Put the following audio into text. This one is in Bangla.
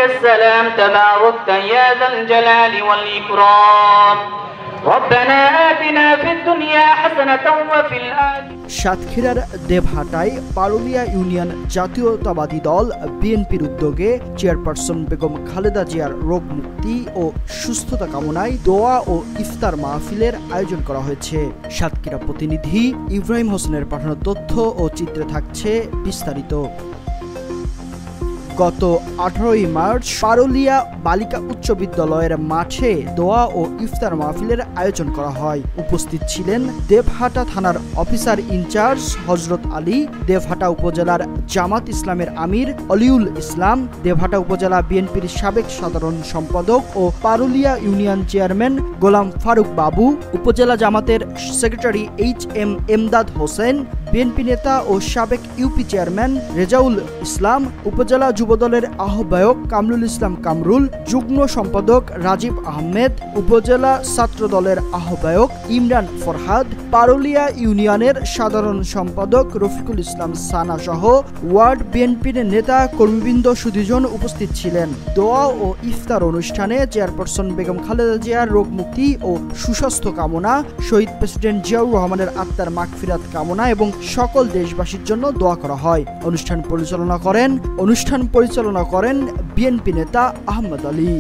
السلام تباركت يا ذا الجلال والإكرام ربنا آتنا في الدنيا حسنة وفي الآخرة। সাতক্ষীরার দেবহাটায় পারুলিয়া ইউনিয়ন জাতীয়তাবাদী দল বিএনপির উদ্যোগে চেয়ারপারসন বেগম খালেদা জিয়ার রোগ মুক্তি ও সুস্থতা কামনায় দোয়া ও ইফতার মাহফিলের আয়োজন করা হয়েছে। সাতক্ষীরা প্রতিনিধি ইব্রাহিম হোসেনের পাঠানো তথ্য ও চিত্রে থাকছে বিস্তারিত। গত 18 মার্চ পারুলিয়া বালিকা উচ্চ বিদ্যালয়ের মাঠে দোয়া ও ইফতার মাহফিলের আয়োজন করা হয়। উপস্থিত ছিলেন দেবহাটা থানার অফিসার ইনচার্জ হযরত আলী, দেবহাটা উপজেলার জামাত ইসলামের আমির অলিউল ইসলাম, দেবহাটা উপজেলা বিএনপির সাবেক সাধারণ সম্পাদক ও পারুলিয়া ইউনিয়ন চেয়ারম্যান গোলাম ফারুক বাবু, উপজেলা জামাতের secretary HM Emdad Hossain, BNP নেতা ও সাবেক ইউপি চেয়ারম্যান রেজাউল ইসলাম, উপজেলা যুবদলের আহ্বায়ক কামরুল ইসলাম কামরুল, যুগ্ম সম্পাদক রাজীব আহমেদ, উপজেলা ছাত্র দলের আহ্বায়ক ইমরান ফরহাদ, পারুলিয়া ইউনিয়নের সাধারণ সম্পাদক রফিকুল ইসলাম সানা সহ ওয়ার্ড বিএনপির নেতা কর্মীবৃন্দ সুধীজন উপস্থিত ছিলেন। দোয়া ও ইফতার অনুষ্ঠানে চেয়ারপারসন বেগম খালেদা জিয়ার রোগ মুক্তি ও সুস্বাস্থ্য কামনা, শহীদ প্রেসিডেন্ট জিয়াউর রহমানের আত্মার মাগফিরাত কামনা এবং সকল দেশবাসীর জন্য দোয়া করা হয়। অনুষ্ঠান পরিচালনা করেন বিএনপি নেতা আহমদ আলী।